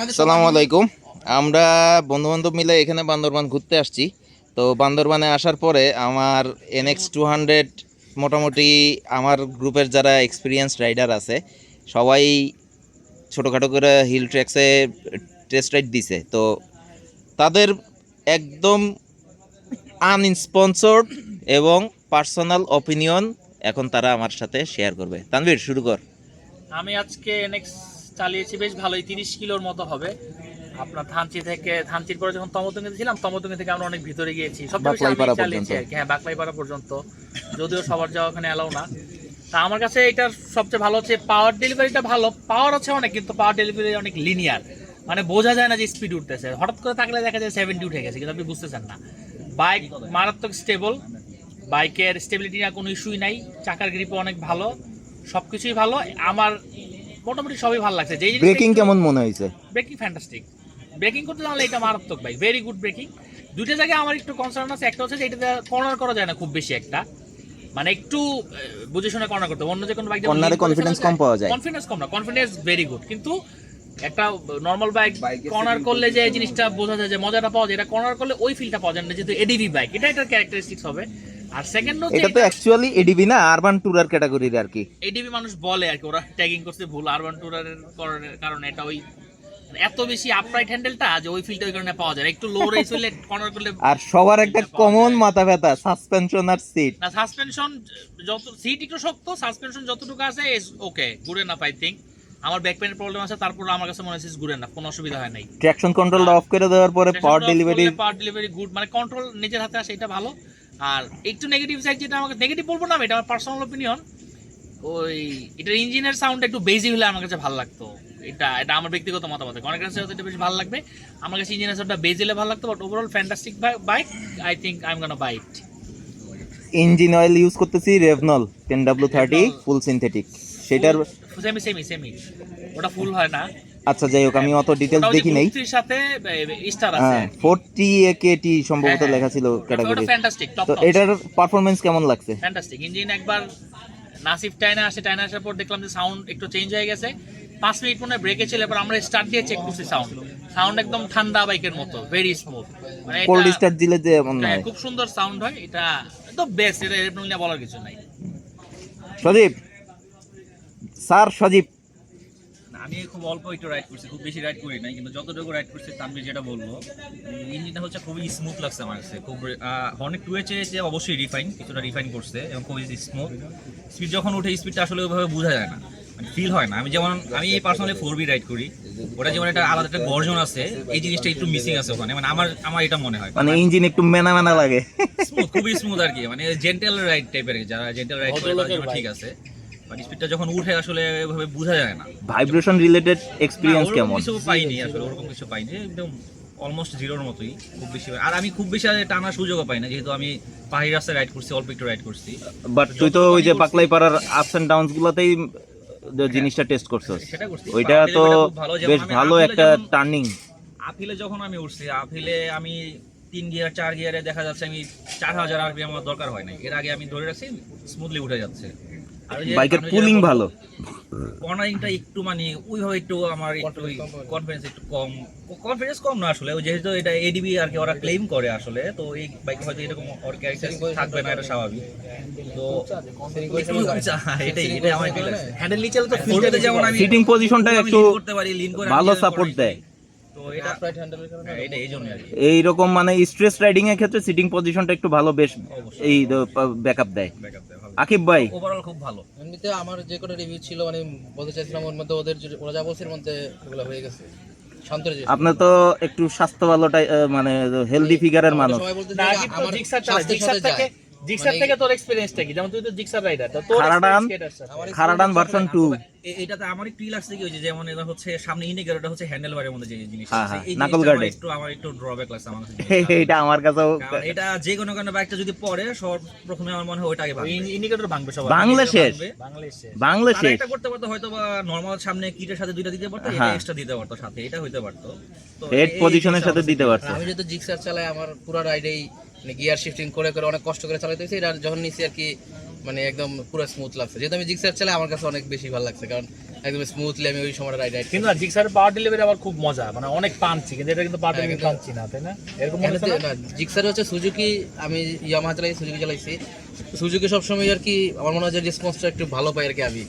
আসসালামু আলাইকুম। আমরা বন্ধুবান্ধব মিলে এখানে বান্দরবান ঘুরতে আসছি। তো বান্দরবানে আসার পরে আমার NX200 মোটামুটি আমার গ্রুপের যারা এক্সপিরিয়েন্স রাইডার আছে সবাই ছোটোখাটো করে হিল ট্র্যাক্সে টেস্ট রাইড দিছে। তো তাদের একদম আনস্পন্সর্ড এবং পার্সোনাল অপিনিয়ন এখন তারা আমার সাথে শেয়ার করবে। তানভীর, শুরু কর। আমি আজকে এনএক্স চালিয়েছি, বেশ ভালোই, 30 কিলোর মতো হবে। আপনার থানচির পরে যখন তমতুঙ্গে ছিলাম, তমতুঙ্গে থেকে আমরা অনেক ভিতরে গিয়েছি, সবচেয়ে আমি চালিয়েছি আর কি। হ্যাঁ, বাকলাইপাড়া পর্যন্ত, যদিও সবার যাওয়া ওখানে অ্যালাউ না। তা আমার কাছে এটার সবচেয়ে ভালো হচ্ছে পাওয়ার ডেলিভারিটা ভালো। পাওয়ার আছে অনেক, কিন্তু পাওয়ার ডেলিভারি অনেক লিনিয়ার, মানে বোঝা যায় না যে স্পিড উঠতেছে। হঠাৎ করে থাকলে দেখা যায় 70 উঠে গেছে, কিন্তু আপনি বুঝতেছেন না। বাইক মারাত্মক স্টেবল, বাইকের স্টেবিলিটি নিয়ে কোনো ইস্যুই নাই। চাকার গ্রিপও অনেক ভালো, সবকিছুই ভালো। আমার মোটামুটি সবই ভালো লাগছে। যেই ব্রেকিং কেমন মনে হয়েছে? ব্রেকিং ফ্যান্টাস্টিক, ব্রেকিং করতে জানলে এটা মারাত্মক বাইক, ভেরি গুড ব্রেকিং। দুইটা জায়গায় আমার একটু কনসার্ন আছে। একটা হচ্ছে যে এটাতে কর্নার করা যায় না খুব বেশি, একটা মানে একটু বুঝে শুনে কর্নার করতে। অন্য যে কোনো বাইক কর্নারে কনফিডেন্স কম পাওয়া যায়। কনফিডেন্স কম না, কনফিডেন্স ভেরি গুড। কিন্তু একটা নর্মাল বাইক কর্নার করলে যে জিনিসটা বোঝা যায়, যে মজাটা পাওয়া যায়, এটা কর্নার করলে ওই ফিলটা পাওয়া যায় না, যেহেতু এডিভি বাইক। এটা এটার ক্যারেক্টারিস্টিক্স হবে। আর সেকেন্ড হচ্ছে এটা তো অ্যাকচুয়ালি এডিভি না, আরবান ট্যুরার ক্যাটাগরির আর কি। এডিভি মানুষ বলে আর কি, ওরা ট্যাগিং করছে ভুল আরবান ট্যুরারের কারণে। এটা ওই এত বেশি আপরাইট হ্যান্ডেলটা যে ওই ফিলটা ওই কারণে পাওয়া যায়। একটু লো রেস হলে কর্নার করলে। আর সবার একটা কমন মাথা ব্যথা সাসপেনশন আর সিট। না, সাসপেনশন যত, সিট একটু শক্ত, সাসপেনশন যতটুকু আছে is okay, good enough I think. আমার ব্যাক পেনের প্রবলেম আছে, তারপর আমার কাছে মনে হচ্ছে গুড এনাফ, কোনো অসুবিধা হয় নাই। ট্র্যাকশন কন্ট্রোলটা অফ করে দেওয়ার পরে পাওয়ার ডেলিভারি গুড, মানে কন্ট্রোল নিজের হাতে আসে, এটা ভালো। আর একটু নেগেটিভ সাইড, যেটা আমাকে নেগেটিভ বলবো না, এটা আমার পার্সোনাল অপিনিয়ন, ওই এটার ইঞ্জিনের সাউন্ড একটু বেজি হলে আমার কাছে ভালো লাগতো। এটা আমার ব্যক্তিগত মতামত, অনেক কাছে এটা বেশ ভালো লাগবে। আমার কাছে ইঞ্জিনের সাউন্ডটা বেজি হলে ভালো লাগতো। But overall fantastic bike, I think I am gonna buy it. Engine oil use করতেছি রেভনল 10W30 ফুল সিনথেটিক। সেটার সেমি ওটা ফুল হয় না। আচ্ছা, যাই হোক, আমি অত ডিটেইলস দেখি নাই। এর সাথে স্টার আছে, 40 AKT সম্ভবত লেখা ছিল ক্যাটাগরি। ফ্যান্টাস্টিক, টপ তো এটার পারফরম্যান্স কেমন লাগছে? ফ্যান্টাস্টিক। ইঞ্জিন একবার নাসিফ টাইনা আসার পর দেখলাম যে সাউন্ড একটু চেঞ্জ হয়ে গেছে। 5 মিনিট মনে ব্রেকে ছিল, এবার আমরা স্টার্ট দিয়ে চেক করছি, সাউন্ড একদম ঠান্ডা বাইকের মতো, ভেরি স্মুথ। মানে কোল্ড স্টার্ট দিলে যে এমন হয়, খুব সুন্দর সাউন্ড হয়। এটা একদম বেস্ট, এটা এরকম নিয়ে বলার কিছু নাই। সজীব স্যার, সজীব আমি খুব অল্প একটু রাইড করছি, খুব বেশি রাইড করি নাই, কিন্তু যতটুকু রাইড করছি তানভীর যেটা বললো, ইঞ্জিনটা হচ্ছে খুবই স্মুথ লাগছে আমার কাছে। খুব হর্নেট 2 এর চেয়ে অবশ্যই কিছুটা রিফাইন করছে এবং খুবই স্মুথ। স্পিড যখন উঠে, স্পিডটা আসলে ওইভাবে বোঝা যায় না, মানে ফিল হয় না। আমি পার্সোনালি 4B রাইড করি, ওটা যেমন একটা আলাদা একটা গর্জন আছে, এই জিনিসটা একটু মিসিং আছে ওখানে, মানে আমার এটা মনে হয়। মানে ইঞ্জিন একটু মেনা লাগে, স্মুথ, খুবই স্মুথ আর কি, মানে জেন্টেল রাইড টাইপের। যারা জেন্টেল রাইড করে তাদের জন্য ঠিক আছে, স্পিডটা যখন উঠে আসলে ওইভাবে বোঝা যায় না। ভাইব্রেশন রিলেটেড এক্সপেরিয়েন্স কেমন? কিছু পাইনি আসলে, ওরকম কিছু পাইনি, একদম অলমোস্ট জিরোর মতোই। খুব বেশি, আর আমি খুব বেশি টানার সুযোগও পাই না, যেহেতু আমি পাহাড়ি রাস্তায় রাইড করছি, অল্প একটু রাইড করছি। বাট তুই তো ওই যে বাকলাইপাড়ার আপস এন্ড ডাউনস গুলোতেই জিনিসটা টেস্ট করছিস, ওইটা তো বেশ ভালো একটা টার্নিং। আপিলে যখন আমি উঠছি, আপিলে আমি 3 গিয়ার 4 গিয়ারে দেখা যাচ্ছে আমি 4000 RPM আমার দরকার হয় না, এর আগে আমি ধরে রাখছি, স্মুথলি উঠে যাচ্ছে। বাইকের পুলিং ভালো, কর্নারিংটা একটু মানে ওইভাবে একটু আমার একটু কনফিডেন্স একটু কম না আসলে, যেহেতু এটা এডিবি আর কি ওরা ক্লেম করে আসলে, তো এই বাইকে হয়তো এরকম ওর ক্যারেক্টার থাকবে না, এটা স্বাভাবিক। তো এটাই আমার ফিল আছে। হ্যান্ডেল নিচে তো ফোরবিতে যেমন আমি সিটিং পজিশনটা একটু করতে পারি, লিন করে ভালো সাপোর্ট দেয়, তো এটা এটা এইজন্য আর কি। এইরকম মানে স্ট্রেস রাইডিং এর ক্ষেত্রে সিটিং পজিশনটা একটু ভালো, বেশ এই ব্যাকআপ দেয়। আকিব ভাই, ওভারঅল খুব ভালো। এমনিতে আমার যে কোনো রিভিউ ছিল, মানে বলতে চাইছিলাম ওর মধ্যে ওরা যা বলছে এর মধ্যে ওগুলো হয়ে গেছে। আপনার তো একটু স্বাস্থ্য ভালোটাই, মানে হেলদি ফিগারের মানুষ। সবাই বলতে না, আমার জিক্সার থেকে তোর এক্সপেরিয়েন্সটা কি? যেমন তুই তো জিক্সার রাইডার, তো তোর খারাডান ভার্সন 2 এটাতে আমার একটু লাগছে কি, ওই যে যেমন এটা হচ্ছে সামনে ইন্ডিকেটরটা হচ্ছে হ্যান্ডেল বারের মধ্যে যে জিনিসটা আছে, এই নাকল গার্ডে একটু আমার একটু ড্রব্যাক লাগছে আমার কাছে। এটা আমার কাছেও, এটা যে কোনো কারণে বাইকটা যদি পড়ে, প্রথমে আমার মনে হয় ওইটা আগে ভাঙবে, ইন্ডিকেটর ভাঙবে সব। বাংলাদেশে এটা করতে পারতো হয়তো, বা নরমাল সামনে কিটের সাথে দুইটা দিতে পারতো, এটা এক্সট্রা দিতে পারতো সাথে, এটা হইতে পারতো, তো হেড পজিশনের সাথে দিতে পারতো। আমি যেহেতু জিক্সার চালাই, আমার পুরো রাইডেই মানে গিয়ার শিফটিং করে অনেক কষ্ট করে চালাতে হয়েছে। এটা যখন নিচে আর কি মানে একদম পুরো স্মুথ লাগছে। যেহেতু আমি জিক্সার চালাই, আমার কাছে অনেক বেশি ভালো লাগছে, কারণ একদম স্মুথলি আমি ওই সময়টা রাইড কিন্তু না জিক্সারের পাওয়ার ডেলিভারি আবার খুব মজা, মানে অনেক পাঞ্চি, কিন্তু এটা কিন্তু পাওয়ার ডেলিভারি পাঞ্চি না, তাই না? এরকম মনে হচ্ছে না? জিক্সার হচ্ছে সুজুকি, আমি ইয়ামাহা চালাই, সুজুকি চালাইছি। সুজুকি সবসময় আর কি আমার মনে হয় যে রেসপন্সটা একটু ভালো পাই আর কি। আমি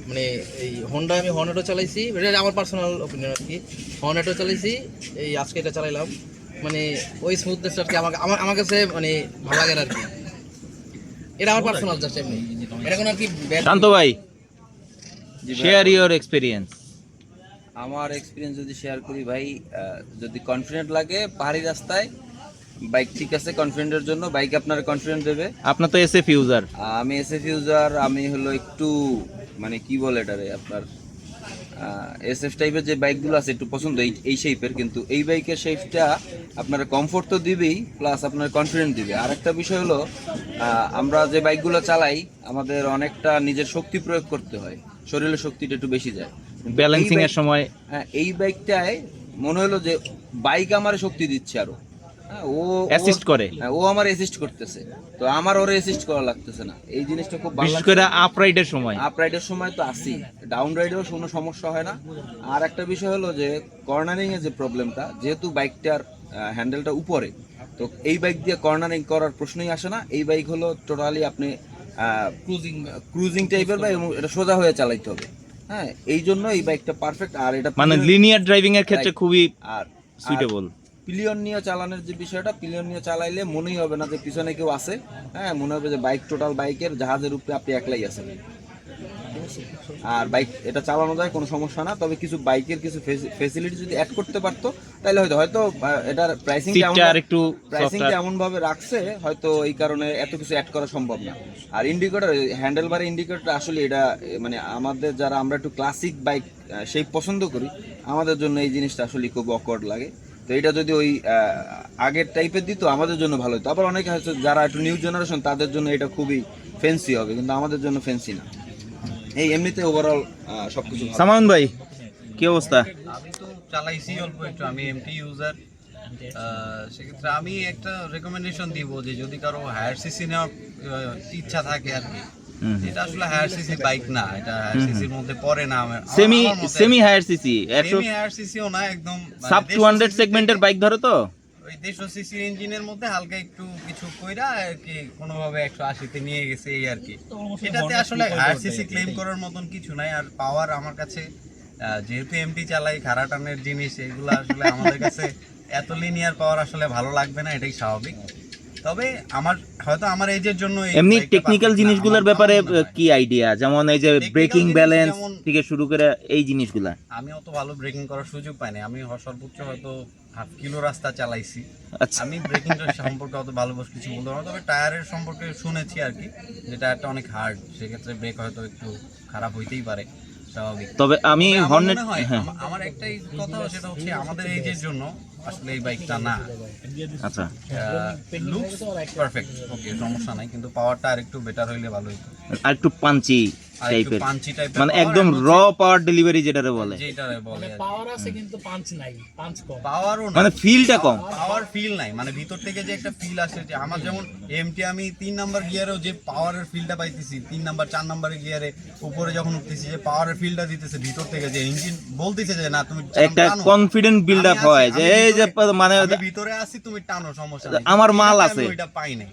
মানে এই হোন্ডা, আমি হর্নেটো চালাইছি, এটা আমার পার্সোনাল অপিনিয়ন আর কি। হর্নেটো চালাইছি, এই আজকে এটা চালাইলাম, মানে ওই স্মুথনেসটা আর কি আমার কাছে মানে ভালো লাগে না আর কি। এটা আমার পার্সোনাল জাস্ট এমনি, এটা কোনো আর কি শান্ত ভাই, শেয়ার ইওর এক্সপিরিয়েন্স। আমার এক্সপিরিয়েন্স যদি শেয়ার করি ভাই, যদি কনফিডেন্ট লাগে পাহাড়ি রাস্তায় বাইক ঠিক আছে, কনফিডেন্টের জন্য বাইক আপনার কনফিডেন্ট দেবে। আপনার তো এসএফ ইউজার। আমি এসএফ ইউজার, আমি হলো একটু মানে কি বলে এটারে আপনার এসএফ টাইপের যে বাইকগুলো আছে একটু পছন্দ এই শেপের, কিন্তু এই বাইকের শেপটা আপনার কমফোর্ট তো দিবেই, প্লাস আপনার কনফিডেন্ট দিবে। আর একটা বিষয় হলো আমরা যে বাইকগুলো চালাই আমাদের অনেকটা নিজের শক্তি প্রয়োগ করতে হয়, শরীরের শক্তিটা একটু বেশি যায় ব্যালেন্সিং এর সময়। হ্যাঁ, এই বাইকটায় মনে হলো যে বাইক আমার শক্তি দিচ্ছে আরো। হ্যাঁ, অ্যাসিস্ট করে। হ্যাঁ, ও আমার অ্যাসিস্ট করতেছে, তো আমার ওরে অ্যাসিস্ট করা লাগতেছে না। এই জিনিসটা খুব ভালো বিশেষ করে আপ রাইডের সময়। আপ রাইডের সময় তো আসি, ডাউন রাইডেও কোনো সমস্যা হয় না। আর একটা বিষয় হলো যে কর্নারিং এর যে প্রবলেমটা, যেহেতু বাইকটার হ্যান্ডেলটা উপরে, তো এই বাইক দিয়ে কর্নারিং করার প্রশ্নই আসে না। এই বাইক হলো টোটালি আপনি ক্রুজিং টাইপের বাইক, এবং এটা সোজা হয়ে চালাইতে হবে। হ্যাঁ, এই জন্য এই বাইকটা পারফেক্ট। আর এটা মানে লিনিয়ার ড্রাইভিং এর ক্ষেত্রে খুবই আর সুইটেবল। পিলিয়ন নিয়ে চালানোর যে বিষয়টা, পিলিয়ন নিয়ে চালাইলে মনেই হবে না যে পিছনে কেউ আছে। হ্যাঁ, মনে হবে যে বাইক টোটাল বাইকের জাহাজের উপরে আপনি একলাই আছেন। আর বাইক এটা চালানো যায়, কোনো সমস্যা না। তবে কিছু বাইকের কিছু ফেসিলিটি যদি অ্যাড করতে পারতো তাহলে হয়তো এটার প্রাইসিংটা এমন ভাবে রাখছে, হয়তো এই কারণে এত কিছু অ্যাড করা সম্ভব না। আর ইন্ডিকেটর, হ্যান্ডেল বারে ইন্ডিকেটর আসলে এটা মানে আমাদের যারা আমরা একটু ক্লাসিক বাইক সেই পছন্দ করি, আমাদের জন্য এই জিনিসটা আসলে খুব অকওয়ার্ড লাগে। তো এটা যদি ওই আগের টাইপের দিত আমাদের জন্য ভালো হতো। আবার অনেকে হয়তো যারা একটু নিউ জেনারেশন তাদের জন্য এটা খুবই ফ্যান্সি হবে, কিন্তু আমাদের জন্য ফ্যান্সি না। এই এমনিতে ওভারঅল সবকিছু ভালো। সামান ভাই, কি অবস্থা? আমি তো চালাইছি অল্প একটু, আমি এমটি ইউজার। সেক্ষেত্রে আমি একটা রেকমেন্ডেশন দিব যে যদি কারো হায়ার সিসি নেওয়ার ইচ্ছা থাকে আর কি, এটা আসলে হায়ার সিসি বাইক না, এটা হায়ার সিসির মধ্যে পড়ে না। Semi higher CC, semi higher সিসিও না, একদম সাব 200 সেগমেন্টের বাইক ধরে তো ওই 150 সিসির ইঞ্জিনের মধ্যে হালকা একটু কিছু কইরা আর কি কোনোভাবে 180 তে নিয়ে গেছে এই আর কি। এটাতে আসলে হায়ার সিসি ক্লেম করার মতন কিছু নাই। আর পাওয়ার আমার কাছে, যেহেতু এমটি চালাই, খাড়া টানের জিনিস এগুলো আসলে আমাদের কাছে এত লিনিয়ার পাওয়ার আসলে ভালো লাগবে না, এটাই স্বাভাবিক। তবে আমার এজের জন্য এমনি টেকনিক্যাল জিনিসগুলোর ব্যাপারে কি আইডিয়া, যেমন এই যে ব্রেকিং ব্যালেন্স থেকে শুরু করে এই জিনিসগুলা? আমি অত ভালো ব্রেকিং করার সুযোগ পাইনি, আমি সর্বোচ্চ হয়তো হাফ কিলো রাস্তা চালাইছি। আচ্ছা, আমি ব্রেকিং সম্পর্কে অত ভালো কিছু বলতে পারবো, তবে টায়ারের সম্পর্কে শুনেছি আর কি, যে টায়ারটা অনেক হার্ড, সেক্ষেত্রে ব্রেক হয়তো একটু খারাপ হইতেই পারে, স্বাভাবিক। তবে আমি হর্নেট, আমার একটাই কথা, সেটা হচ্ছে আমাদের এইজের জন্য আসলে এই বাইকটা না। আচ্ছা, লুকস পারফেক্ট, ওকে, সমস্যা নাই, কিন্তু পাওয়ারটা আরেকটু বেটার হইলে ভালো হতো, আর একটু পাঞ্চি টাইপের, মানে একদম র পাওয়ার ডেলিভারি যেটারে বলে। পাওয়ার আছে কিন্তু পাঞ্চ নাই, পাঞ্চ কম, পাওয়ারও মানে ফিলটা কম, পাওয়ার ফিল নাই, মানে ভিতর থেকে যে একটা ফিল আসে, যে আমার যেমন এমটি আমি 3 নাম্বার গিয়ারেও যে পাওয়ারের ফিলটা পাইতেছি, 3 নাম্বার 4 নাম্বারের গিয়ারে উপরে যখন উঠতেছি, যে পাওয়ারের ফিলটা দিতেছে ভিতর থেকে, যে ইঞ্জিন বলতেছে যে না তুমি একটা কনফিডেন্ট বিল্ড আপ হয় যে এই যে মানে ভিতরে আসি, তুমি টানো, সমস্যা নেই, আমার মাল আছে, ওইটা পাই নাই।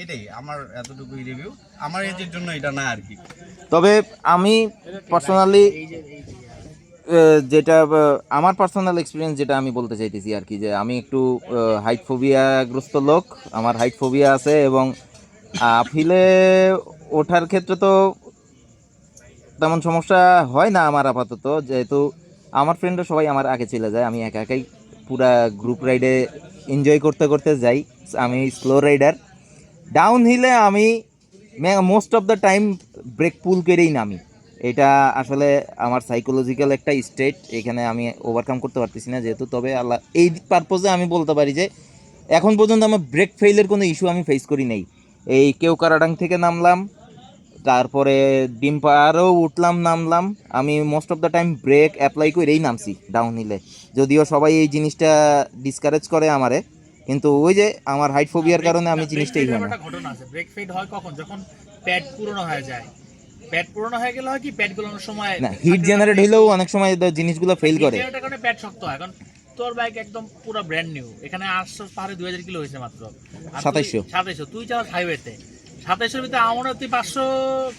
এটাই আমার এতটুকুই রিভিউ, আমার এজের জন্য এটা না আর কি। তবে আমি পার্সোনালি যেটা আমার পার্সোনাল এক্সপিরিয়েন্স যেটা আমি বলতে চাইতেছি আর কি, যে আমি একটু হাইট ফোবিয়াগ্রস্ত লোক, আমার হাইট ফোবিয়া আছে, এবং হিলে ওঠার ক্ষেত্রে তো তেমন সমস্যা হয় না আমার আপাতত, যেহেতু আমার ফ্রেন্ডরা সবাই আমার আগে চলে যায়, আমি একা একাই পুরা গ্রুপ রাইডে এনজয় করতে করতে যাই। আমি স্লো রাইডার, ডাউন হিলে আমি most of the time brake pull করেই নামি। এটা আসলে আমার সাইকোলজিক্যাল একটা স্টেট, এখানে আমি ওভারকাম করতে পারতেছি না যেহেতু। তবে আল্লাহ এই পারপোজে আমি বলতে পারি যে এখন পর্যন্ত আমার ব্রেক ফেইলের কোনো ইস্যু আমি ফেস করি নাই। এই কেওকারাডাং থেকে নামলাম, তারপরে ডিমপাড়াও উঠলাম নামলাম, আমি most of the time break apply করেই নামছি ডাউন হিলে। যদিও সবাই এই জিনিসটা ডিসকারেজ করে আমারে, কিন্তু ওই যে আমার হাইট ফোবিয়ার কারণে আমি জিনিসটাই হয় না। একটা ঘটনা আছে, ব্রেক ফেড হয় কখন, যখন প্যাড পুরনো হয়ে যায়, প্যাড পুরনো হয়ে গেলে হয় কি প্যাড গুলোর সময় না হিট জেনারেট হইলেও অনেক সময় জিনিসগুলো ফেল করে। এটার কারণে প্যাড শক্ত হয়। এখন তোর বাইক একদম পুরো ব্র্যান্ড নিউ, এখানে আসছো পাহাড়ে 2000 কিলো হয়েছে মাত্র, 2700 তুই চালাস হাইওয়েতে, 2700 ভিতরে আমার তুই 500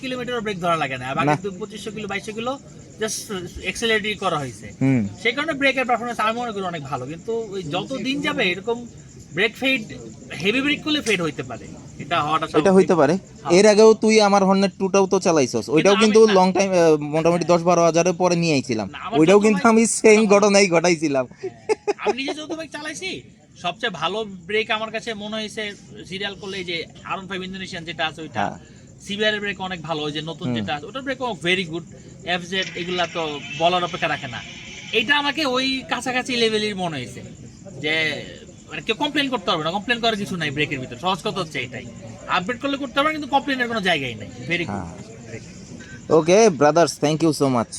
কিলোমিটার ব্রেক ধরা লাগে না, বাকি তুই 2500 কিলো 2200 কিলো জাস্ট এক্সেলারেটই করা হয়েছে, সেই কারণে ব্রেকের পারফরমেন্স আমি মনে করি অনেক ভালো। কিন্তু ওই যত দিন যাবে এরকম ব্রেক ফেড, হেভি ব্রেক করলে ফেড হইতে পারে, এটা হওয়াটা এটা হইতে পারে। এর আগেও তুই আমার হর্নেট 2টাও তো চালাইছস, ওইটাও কিন্তু লং টাইম মোটামুটি 10-12 হাজারের পরে নিয়ে আইছিলাম, ওইটাও কিন্তু আমি সেম ঘটনাই ঘটাইছিলাম। আমি নিজে যৌথ বাইক চালাইছি, সবচেয়ে ভালো ব্রেক আমার কাছে মনে হয়েছে সিরিয়াল করলে এই যে R15 ইন্দোনেশিয়ান যেটা আছে ওইটা, সিবিআর এর ব্রেক অনেক ভালো, ওই যে নতুন যেটা আছে ওটার ব্রেক ভেরি গুড, এফজেড এগুলা তো বলার অপেক্ষা রাখে না। এটা আমাকে ওই কাছাকাছি লেভেলের মনে হয়েছে যে মানে কেউ কমপ্লেন করতে পারবে না, কমপ্লেন করার কিছু নাই ব্রেকের ভিতরে, সহজ কথা হচ্ছে এটাই, আপডেট করলে করতে পারবে কিন্তু কমপ্লেনের কোনো জায়গাই নাই, very good. Okay brothers, thank you so much.